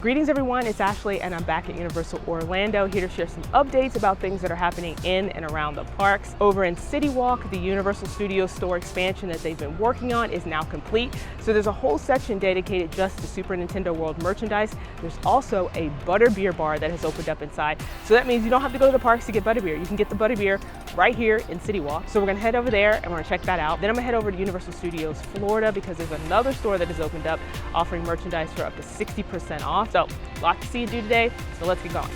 Greetings everyone, it's Ashley and I'm back at Universal Orlando here to share some updates about things that are happening in and around the parks. Over in CityWalk, the Universal Studios store expansion that they've been working on is now complete. So there's a whole section dedicated just to Super Nintendo World merchandise. There's also a Butterbeer bar that has opened up inside. So that means you don't have to go to the parks to get Butterbeer. You can get the Butterbeer right here in CityWalk. So we're gonna head over there and we're gonna check that out. Then I'm gonna head over to Universal Studios Florida because there's another store that has opened up offering merchandise for up to 60% off. So, a lot to see and do today, so let's get going.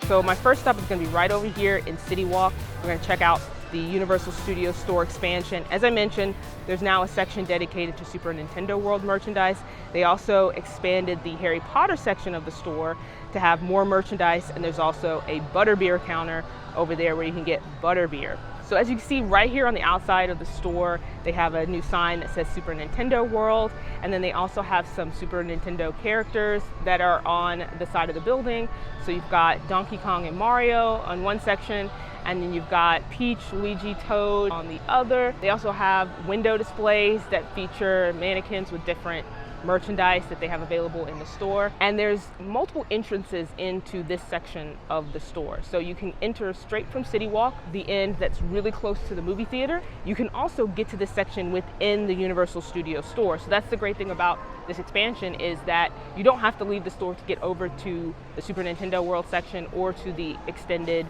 So my first stop is going to be right over here in CityWalk. We're going to check out the Universal Studios store expansion. As I mentioned, there's now a section dedicated to Super Nintendo World merchandise. They also expanded the Harry Potter section of the store to have more merchandise, and there's also a Butterbeer counter over there where you can get Butterbeer. So as you can see right here on the outside of the store, they have a new sign that says Super Nintendo World, and then they also have some Super Nintendo characters that are on the side of the building. So you've got Donkey Kong and Mario on one section, and then you've got Peach, Luigi, Toad on the other. They also have window displays that feature mannequins with different merchandise that they have available in the store. And there's multiple entrances into this section of the store. So you can enter straight from CityWalk, the end that's really close to the movie theater. You can also get to this section within the Universal Studios store. So that's the great thing about this expansion, is that you don't have to leave the store to get over to the Super Nintendo World section or to the extended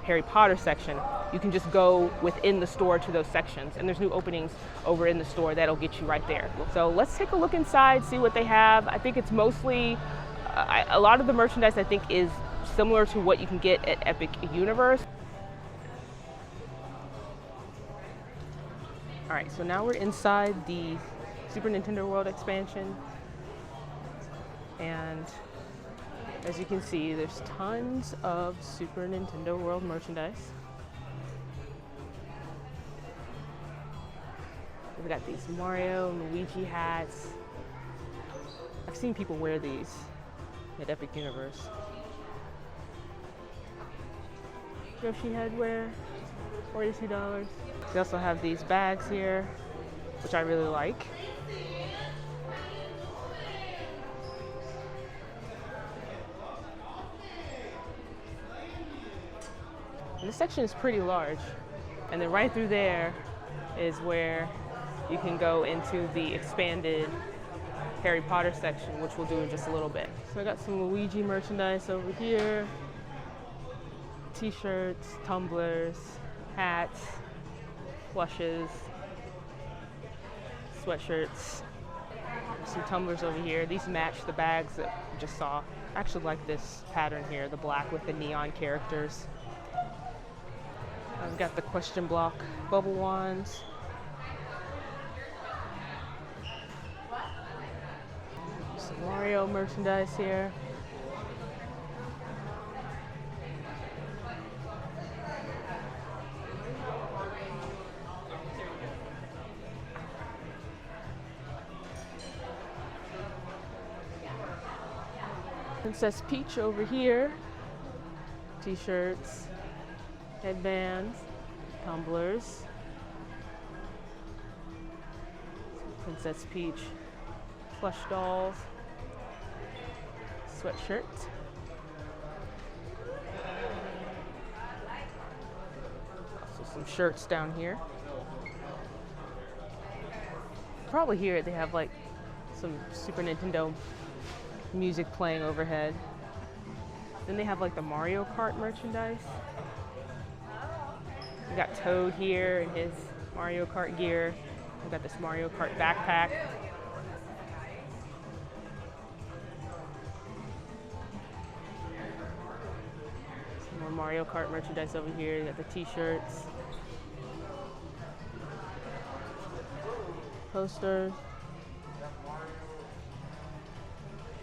Harry Potter section. You can just go within the store to those sections, and there's new openings over in the store that'll get you right there. So let's take a look inside, see what they have. I think it's mostly, a lot of the merchandise I think is similar to what you can get at Epic Universe. All right, so now we're inside the Super Nintendo World expansion, and as you can see, there's tons of Super Nintendo World merchandise. We've got these Mario and Luigi hats. I've seen people wear these at Epic Universe. Yoshi headwear, $42. They also have these bags here, which I really like. And this section is pretty large. And then right through there is where you can go into the expanded Harry Potter section, which we'll do in just a little bit. So I got some Luigi merchandise over here. T-shirts, tumblers, hats, plushes, sweatshirts. Some tumblers over here. These match the bags that we just saw. I actually like this pattern here, the black with the neon characters. I've got the question block bubble wands. Some Mario merchandise here. Princess Peach over here. T-shirts, headbands, tumblers. Princess Peach plush dolls, sweatshirt. Also some shirts down here. Probably here they have like some Super Nintendo music playing overhead. Then they have like the Mario Kart merchandise. We got Toad here in his Mario Kart gear. We got this Mario Kart backpack. Some more Mario Kart merchandise over here. You got the t-shirts, posters.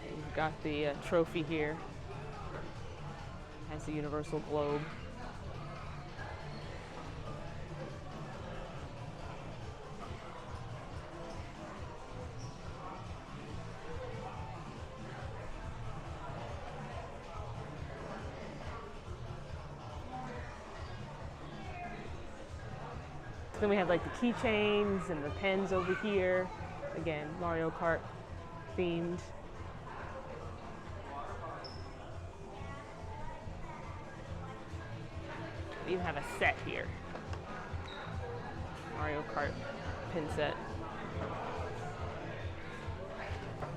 We've got the trophy here. Has the Universal Globe. Then we have like the keychains and the pens over here. Again, Mario Kart themed. We even have a set here. Mario Kart pin set.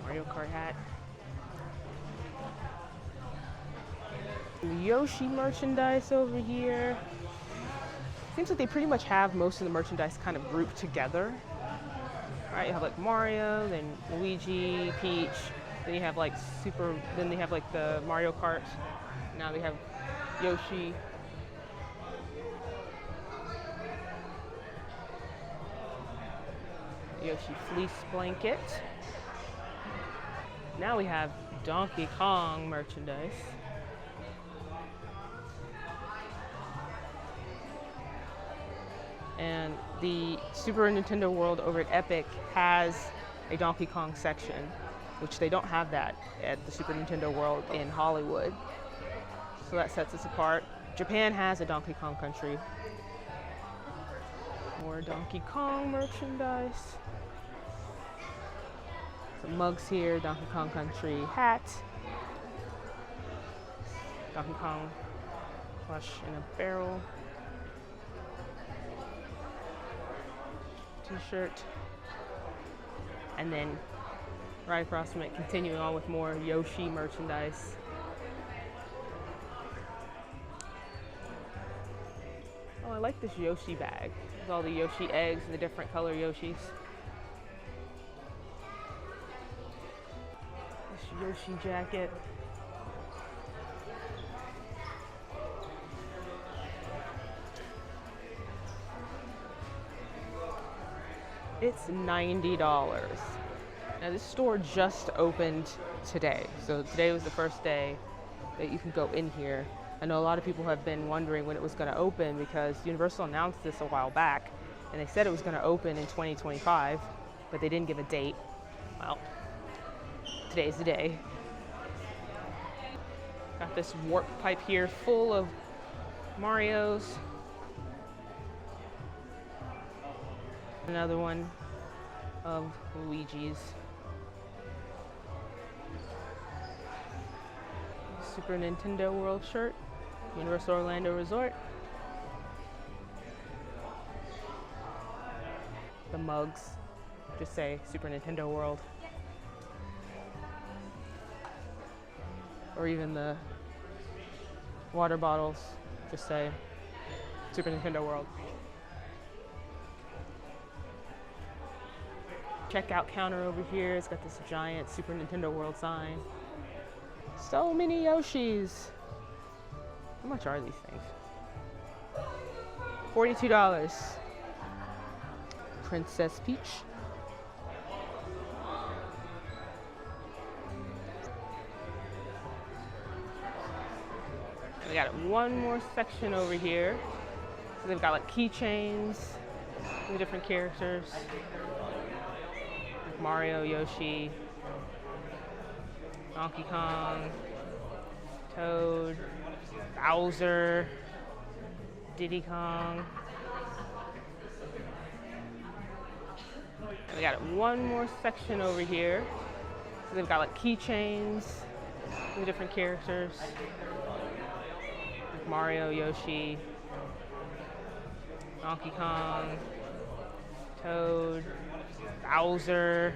Mario Kart hat. Some Yoshi merchandise over here. Seems like they pretty much have most of the merchandise kind of grouped together. All right, you have like Mario, then Luigi, Peach, then you have like then they have like the Mario Kart. Now they have Yoshi. Yoshi fleece blanket. Now we have Donkey Kong merchandise. And the Super Nintendo World over at Epic has a Donkey Kong section, which they don't have that at the Super Nintendo World in Hollywood. So that sets us apart. Japan has a Donkey Kong Country. More Donkey Kong merchandise. Some mugs here, Donkey Kong Country hat. Donkey Kong plush in a barrel. T-shirt. And then right across from it, continuing on with more Yoshi merchandise. Oh, I like this Yoshi bag with all the Yoshi eggs and the different color Yoshis. This Yoshi jacket. It's $90. Now this store just opened today. So today was the first day that you can go in here. I know a lot of people have been wondering when it was going to open because Universal announced this a while back and they said it was going to open in 2025, but they didn't give a date. Well, today's the day. Got this warp pipe here full of Marios. Another one of Luigi's. Super Nintendo World shirt. Universal Orlando Resort. The mugs just say Super Nintendo World. Or even the water bottles just say Super Nintendo World. Checkout counter over here. It's got this giant Super Nintendo World sign. So many Yoshis. How much are these things? $42. Princess Peach. We got one more section over here. So they've got like keychains with different characters. Like Mario, Yoshi, Donkey Kong, Toad, Bowser, Diddy Kong. And we got one more section over here. So they've got like keychains with different characters. Like Mario, Yoshi, Donkey Kong, Toad, Bowser,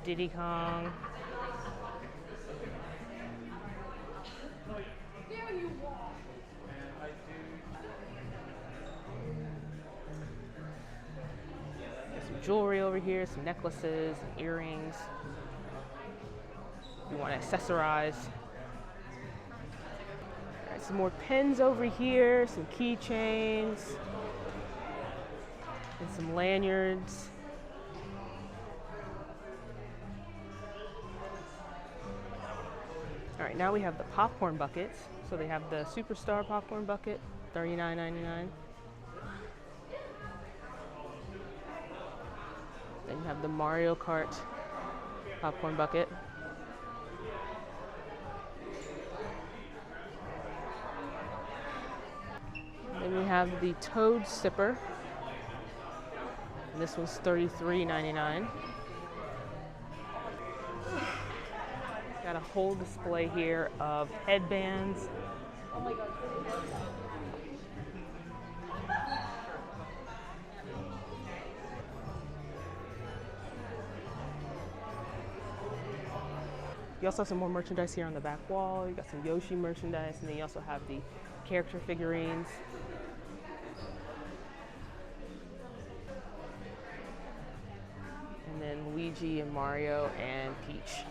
Diddy Kong. Jewelry over here, some necklaces and earrings. You want to accessorize. All right, some more pens over here, some keychains, and some lanyards. All right, now we have the popcorn buckets. So they have the Superstar popcorn bucket, $39.99. Then you have the Mario Kart popcorn bucket. Then we have the Toad sipper, And this one's $33.99. Got a whole display here of headbands. You also have some more merchandise here on the back wall. You got some Yoshi merchandise, and then you also have the character figurines. And then Luigi and Mario and Peach.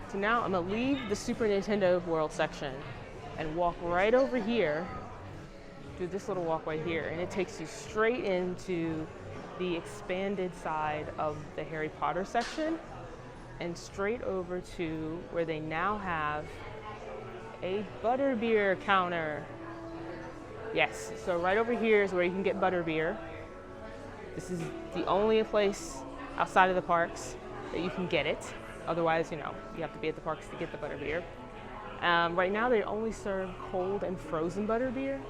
So now I'm gonna leave the Super Nintendo World section and walk right over here, do this little walkway here, and it takes you straight into the expanded side of the Harry Potter section and straight over to where they now have a Butterbeer counter. Yes, so right over here is where you can get Butterbeer. This is the only place outside of the parks that you can get it. Otherwise, you know, you have to be at the parks to get the Butterbeer. Right now they only serve cold and frozen Butterbeer,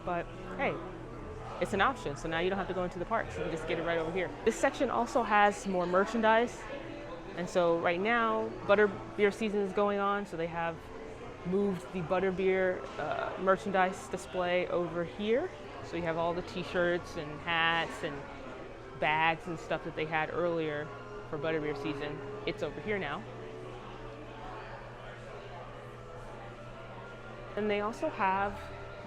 but hey, it's an option. So now you don't have to go into the parks, you can just get it right over here. This section also has more merchandise. And so right now, Butterbeer season is going on, so they have moved the Butterbeer merchandise display over here. So you have all the t-shirts and hats and bags and stuff that they had earlier for Butterbeer season. It's over here now. And they also have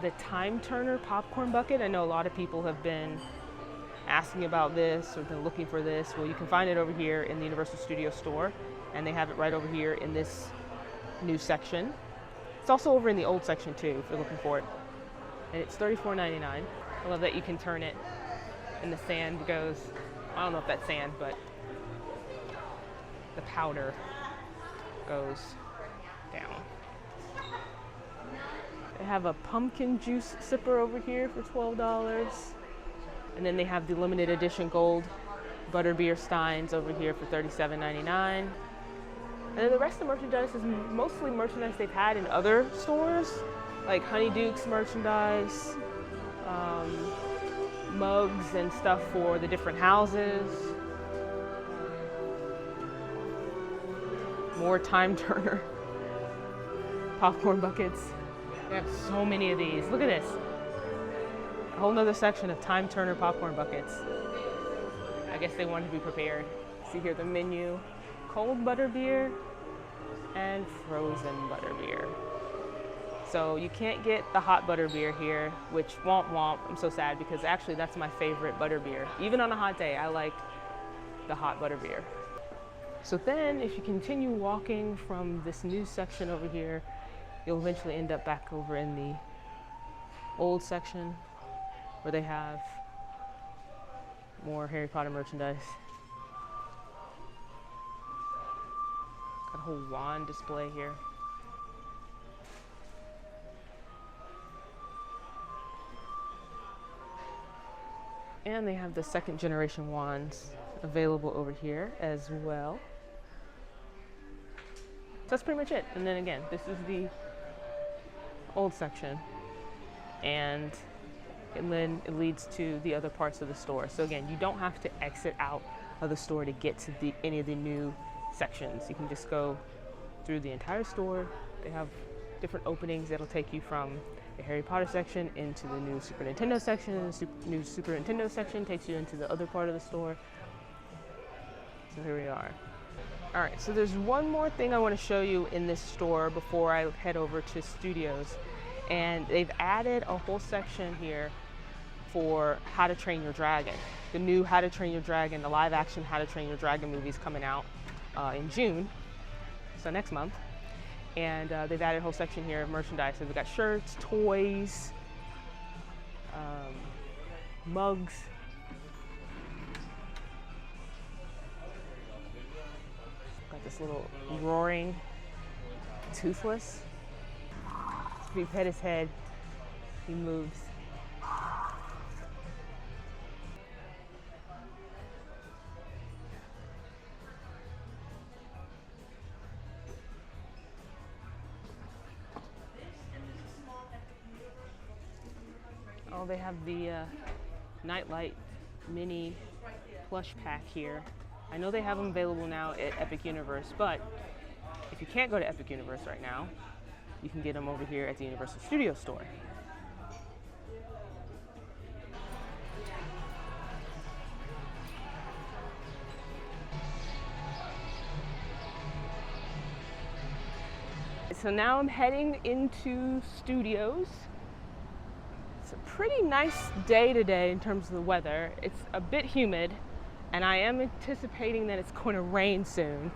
the Time Turner popcorn bucket. I know a lot of people have been asking about this or been looking for this. Well, you can find it over here in the Universal Studios store, and they have it right over here in this new section. It's also over in the old section too, if you're looking for it. And it's $34.99. I love that you can turn it and the sand goes, I don't know if that's sand, but the powder goes down. They have a pumpkin juice sipper over here for $12. And then they have the limited edition gold Butterbeer steins over here for $37.99. And then the rest of the merchandise is mostly merchandise they've had in other stores, like Honeyduke's merchandise, mugs and stuff for the different houses. More Time Turner popcorn buckets. They have so many of these. Look at this. A whole nother section of Time Turner popcorn buckets. I guess they wanted to be prepared. See here the menu. Cold Butterbeer and frozen Butterbeer. So you can't get the hot Butterbeer here, which womp womp, I'm so sad because actually that's my favorite Butterbeer. Even on a hot day, I like the hot Butterbeer. So then if you continue walking from this new section over here, you'll eventually end up back over in the old section where they have more Harry Potter merchandise. Got a whole wand display here. And they have the second generation wands available over here as well. So that's pretty much it. And then again, this is the old section. And then it leads to the other parts of the store. So again, you don't have to exit out of the store to get to any of the new sections. You can just go through the entire store. They have different openings that'll take you from the Harry Potter section into the new Super Nintendo section, and the new Super Nintendo section takes you into the other part of the store. So here we are. All right, so there's one more thing I want to show you in this store before I head over to Studios. And they've added a whole section here for How to Train Your Dragon. The new How to Train Your Dragon, the live action How to Train Your Dragon movie is coming out in June, so next month. And they've added a whole section here of merchandise. So they've got shirts, toys, mugs. Got this little roaring Toothless. If you pet his head, he moves. Oh, they have the night light mini plush pack here. I know they have them available now at Epic Universe, but if you can't go to Epic Universe right now, you can get them over here at the Universal Studio Store. So now I'm heading into studios. It's a pretty nice day today in terms of the weather. It's a bit humid, and I am anticipating that it's going to rain soon.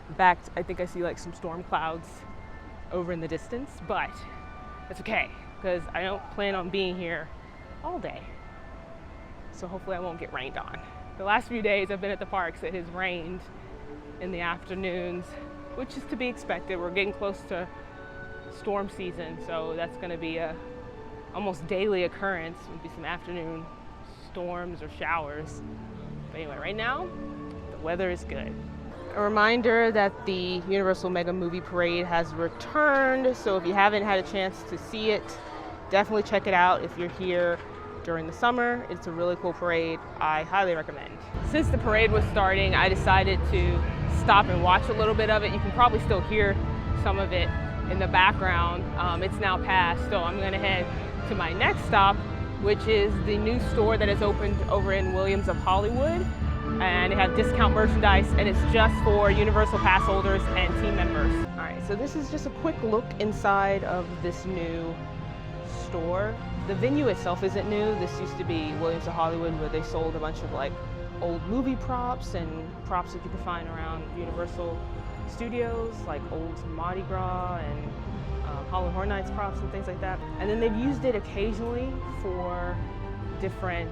In fact, I think I see like some storm clouds over in the distance, but it's okay because I don't plan on being here all day. So hopefully I won't get rained on. The last few days I've been at the parks, it has rained in the afternoons, which is to be expected. We're getting close to storm season, so that's going to be a almost daily occurrence. Would be some afternoon storms or showers. But anyway, right now the weather is good. A reminder that the Universal Mega Movie Parade has returned, so if you haven't had a chance to see it, definitely check it out if you're here during the summer. It's a really cool parade. I highly recommend. Since the parade was starting, I decided to stop and watch a little bit of it. You can probably still hear some of it in the background. It's now past, so I'm going to head to my next stop, which is the new store that has opened over in Williams of Hollywood. And they have discount merchandise, and it's just for Universal Pass holders and team members. All right, so this is just a quick look inside of this new store. The venue itself isn't new. This used to be Williams of Hollywood, where they sold a bunch of like old movie props and props that you could find around Universal Studios, like old Mardi Gras and Halloween Horror Nights props and things like that. And then they've used it occasionally for different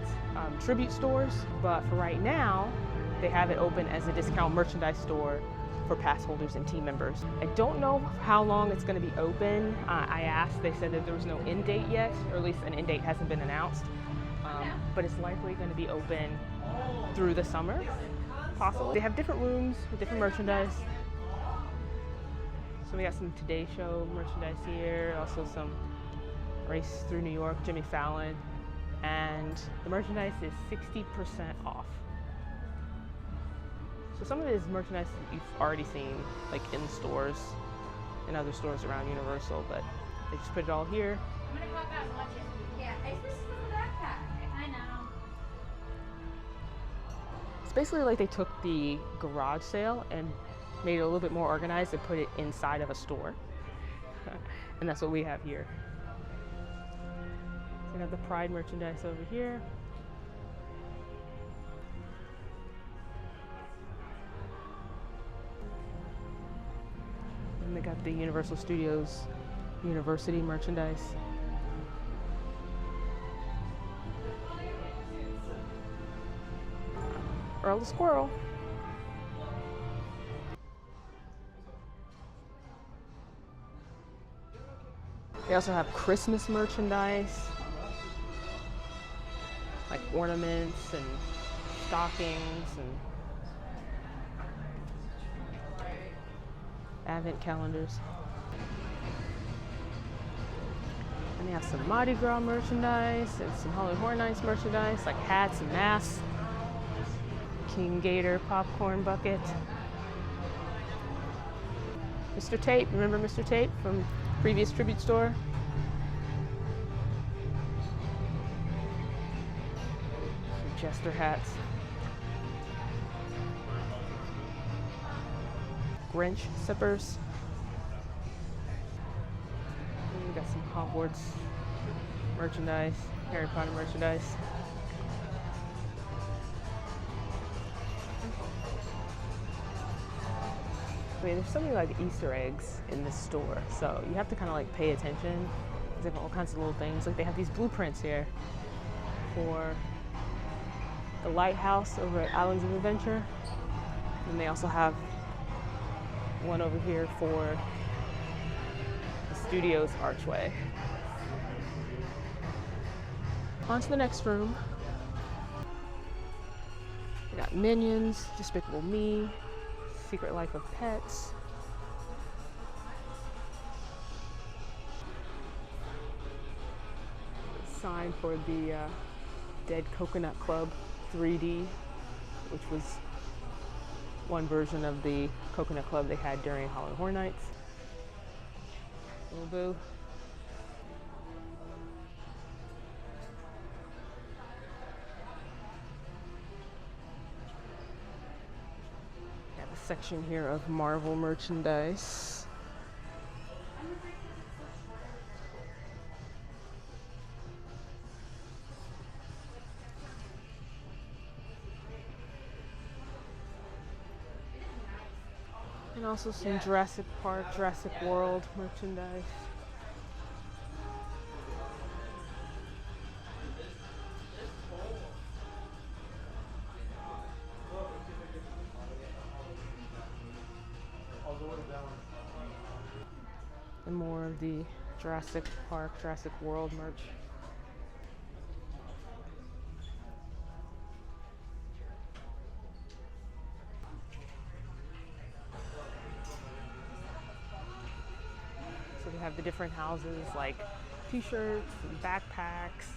tribute stores, but for right now, they have it open as a discount merchandise store for pass holders and team members. I don't know how long it's going to be open. I asked, they said that there was no end date yet, or at least an end date hasn't been announced, but it's likely going to be open through the summer, possibly. They have different rooms with different merchandise. So we got some Today Show merchandise here, also some Race Through New York, Jimmy Fallon, and the merchandise is 60% off. So some of it is merchandise that you've already seen, like in stores, in other stores around Universal, but they just put it all here. I'm gonna pop out and watch it. Yeah, it's this little backpack. I know. It's basically like they took the garage sale and made it a little bit more organized and put it inside of a store. And that's what we have here. So we have the Pride merchandise over here. And they got the Universal Studios University merchandise. Earl the Squirrel. They also have Christmas merchandise, like ornaments and stockings and advent calendars. And they have some Mardi Gras merchandise and some Halloween Horror Nights merchandise, like hats and masks. King Gator popcorn bucket. Mr. Tape, remember Mr. Tape from previous tribute store? Some Jester hats. Grinch sippers. And we got some Hogwarts merchandise, Harry Potter merchandise. I mean, there's so many like Easter eggs in this store, so you have to kind of like pay attention. There's like all kinds of little things. Like they have these blueprints here for the lighthouse over at Islands of Adventure, and they also have one over here for the studio's archway. On to the next room. We got Minions, Despicable Me, Secret Life of Pets. Sign for the Dead Coconut Club. 3D, which was one version of the Coconut Club they had during Halloween Horror Nights. Little Boo. We have a section here of Marvel merchandise. And also some Jurassic Park, Jurassic World merchandise. And more of the Jurassic Park, Jurassic World merch. So we have the different houses like t-shirts and backpacks,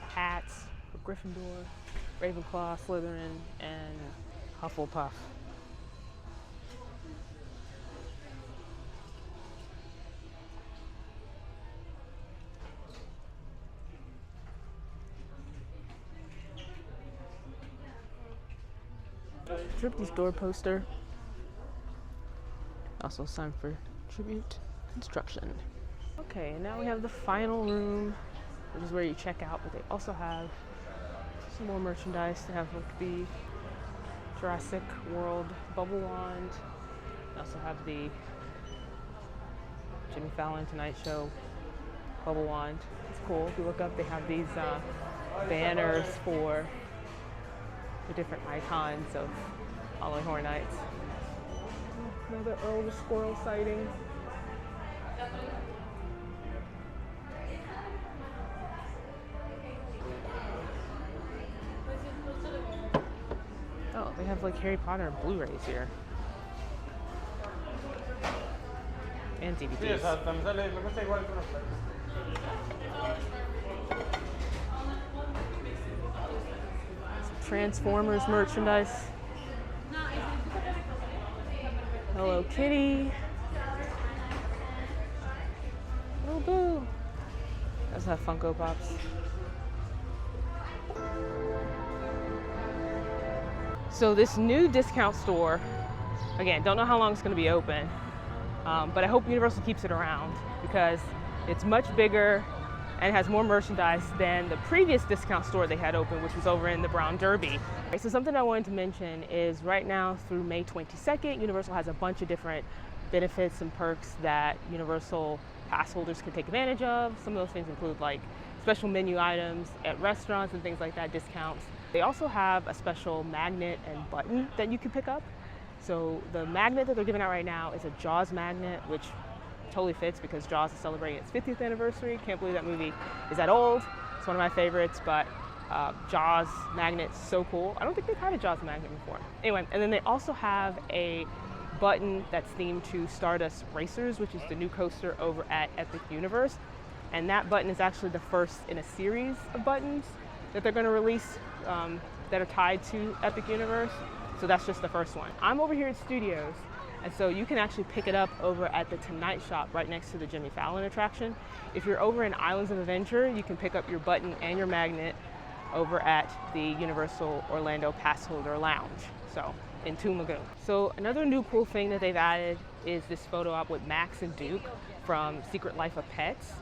hats for Gryffindor, Ravenclaw, Slytherin, and Hufflepuff. Tribute door poster. Also signed for Tribute Construction. Okay, and now we have the final room, which is where you check out, but they also have some more merchandise. They have like the Jurassic World bubble wand. They also have the Jimmy Fallon Tonight Show bubble wand. It's cool. If you look up, they have these banners for the different icons of Halloween Horror Nights. Another Earl the Squirrel sighting. Oh, they have like Harry Potter Blu-rays here. And DVDs. Transformers merchandise. Hello Kitty. Oh boo. Those have Funko Pops. So this new discount store, again, don't know how long it's going to be open, but I hope Universal keeps it around because it's much bigger and has more merchandise than the previous discount store they had open, which was over in the Brown Derby. So something I wanted to mention is right now through May 22nd, Universal has a bunch of different benefits and perks that Universal pass holders can take advantage of. Some of those things include like special menu items at restaurants and things like that, discounts. They also have a special magnet and button that you can pick up. So the magnet that they're giving out right now is a Jaws magnet, which totally fits because Jaws is celebrating its 50th anniversary. Can't believe that movie is that old. It's one of my favorites, but Jaws magnet's so cool. I don't think they've had a Jaws magnet before. Anyway, and then they also have a button that's themed to Stardust Racers, which is the new coaster over at Epic Universe. And that button is actually the first in a series of buttons that they're going to release that are tied to Epic Universe. So that's just the first one. I'm over here at Studios, and so you can actually pick it up over at the Tonight Shop right next to the Jimmy Fallon attraction. If you're over in Islands of Adventure, you can pick up your button and your magnet over at the Universal Orlando Pass Holder Lounge, so in Toon Lagoon. So another new cool thing that they've added is this photo op with Max and Duke from Secret Life of Pets.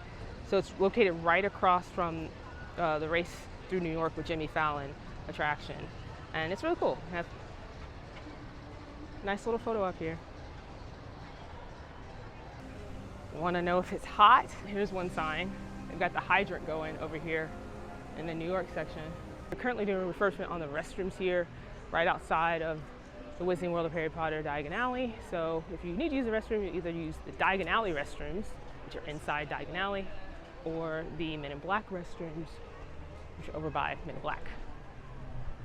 So it's located right across from the Race Through New York with Jimmy Fallon attraction. And it's really cool. Have a nice little photo up here. Want to know if it's hot? Here's one sign. They've got the hydrant going over here in the New York section. We're currently doing a refurbishment on the restrooms here, right outside of the Wizarding World of Harry Potter Diagon Alley. So if you need to use the restroom, you either use the Diagon Alley restrooms, which are inside Diagon Alley, or the Men in Black restrooms, which are over by Men in Black,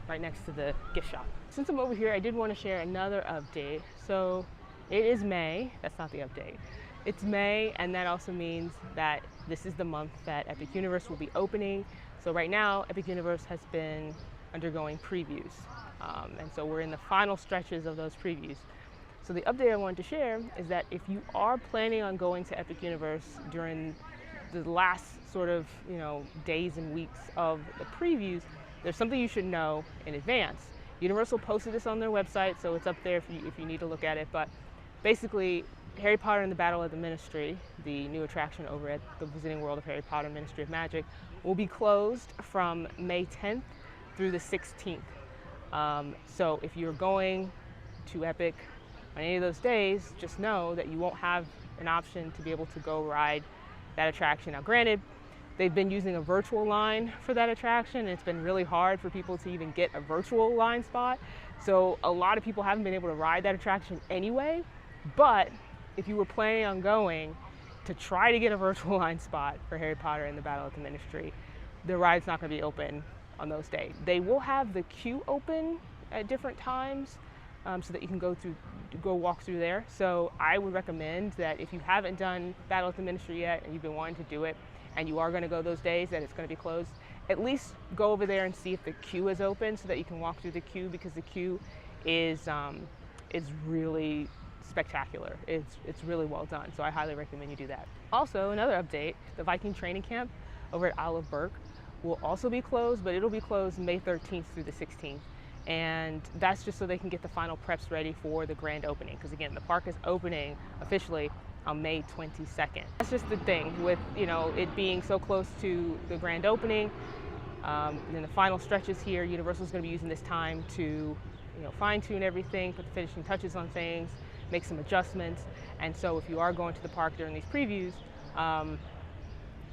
right next to the gift shop. Since I'm over here, I did want to share another update. So it is May, that's not the update. It's May, and that also means that this is the month that Epic Universe will be opening. So right now, Epic Universe has been undergoing previews. And so we're in the final stretches of those previews. So the update I wanted to share is that if you are planning on going to Epic Universe during the last sort of days and weeks of the previews, there's something you should know in advance. Universal posted this on their website, so it's up there if you need to look at it. But basically, Harry Potter and the Battle of the Ministry, the new attraction over at the Wizarding World of Harry Potter Ministry of Magic, will be closed from May 10th through the 16th. So if you're going to Epic on any of those days, just know that you won't have an option to be able to go ride that attraction. Now granted, they've been using a virtual line for that attraction, and it's been really hard for people to even get a virtual line spot. So a lot of people haven't been able to ride that attraction anyway. But if you were planning on going to try to get a virtual line spot for Harry Potter and the Battle of the Ministry, the ride's not going to be open on those days. They will have the queue open at different times so that you can go walk through there. So I would recommend that if you haven't done Battle of the Ministry yet and you've been wanting to do it, and you are going to go those days that it's going to be closed, at least go over there and see if the queue is open so that you can walk through the queue, because the queue is really spectacular. It's really well done, so I highly recommend you do that. Also, another update, the Viking training camp over at Isle of Berk will also be closed, but it'll be closed May 13th through the 16th. And that's just so they can get the final preps ready for the grand opening, because again, the park is opening officially on May 22nd. That's just the thing with it being so close to the grand opening. And then the final stretches here, Universal's going to be using this time to fine-tune everything, put the finishing touches on things, make some adjustments. And so if you are going to the park during these previews,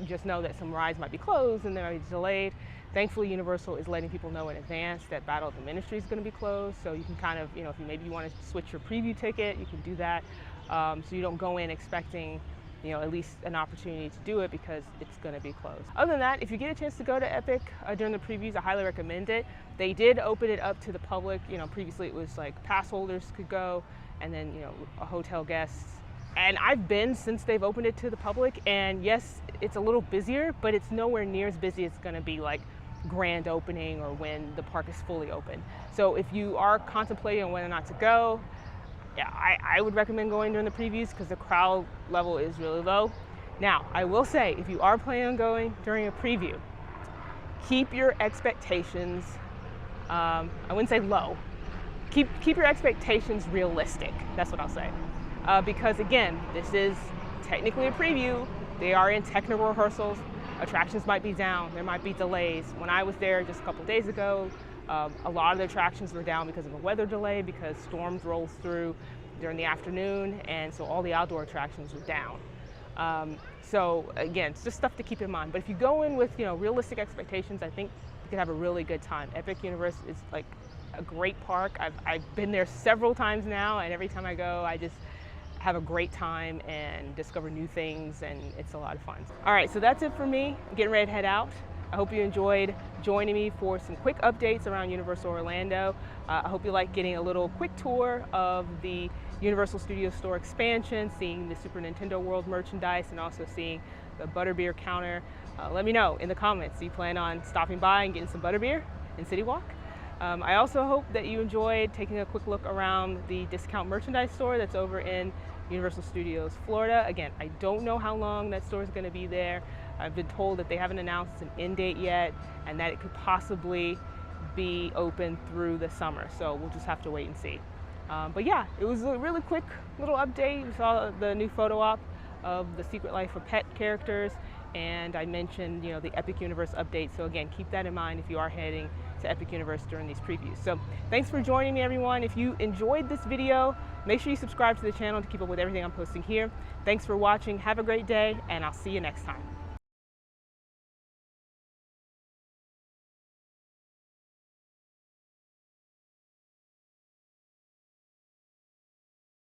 just know that some rides might be closed and they might be delayed. Thankfully, Universal is letting people know in advance that Battle of the Ministry is going to be closed, so you can kind of, if you want to switch your preview ticket, you can do that. So you don't go in expecting, at least an opportunity to do it, because it's going to be closed. Other than that, if you get a chance to go to Epic during the previews, I highly recommend it. They did open it up to the public. Previously it was like pass holders could go, and then hotel guests. And I've been since they've opened it to the public, and yes, it's a little busier, but it's nowhere near as busy as it's going to be like grand opening or when the park is fully open. So if you are contemplating on whether or not to go, yeah, I would recommend going during the previews because the crowd level is really low. Now, I will say, if you are planning on going during a preview, keep your expectations, I wouldn't say low, keep your expectations realistic. That's what I'll say. Because again, this is technically a preview. They are in technical rehearsals. Attractions might be down, there might be delays. When I was there just a couple days ago, a lot of the attractions were down because of a weather delay, because storms rolled through during the afternoon, and so all the outdoor attractions were down. So again, it's just stuff to keep in mind. But if you go in with realistic expectations, I think you could have a really good time. Epic Universe is like a great park. I've been there several times now, and every time I go, I just have a great time and discover new things, and it's a lot of fun. All right, so that's it for me. I'm getting ready to head out. I hope you enjoyed joining me for some quick updates around Universal Orlando. I hope you like getting a little quick tour of the Universal Studios Store expansion, seeing the Super Nintendo World merchandise, and also seeing the Butterbeer counter. Let me know in the comments, do you plan on stopping by and getting some Butterbeer in CityWalk? I also hope that you enjoyed taking a quick look around the discount merchandise store that's over in Universal Studios Florida. Again, I don't know how long that store is going to be there. I've been told that they haven't announced an end date yet, and that it could possibly be open through the summer. So we'll just have to wait and see. But yeah, it was a really quick little update. We saw the new photo op of the Secret Life for Pet characters, and I mentioned the Epic Universe update. So again, keep that in mind if you are heading to Epic Universe during these previews. So thanks for joining me, everyone. If you enjoyed this video, make sure you subscribe to the channel to keep up with everything I'm posting here. Thanks for watching. Have a great day, and I'll see you next time.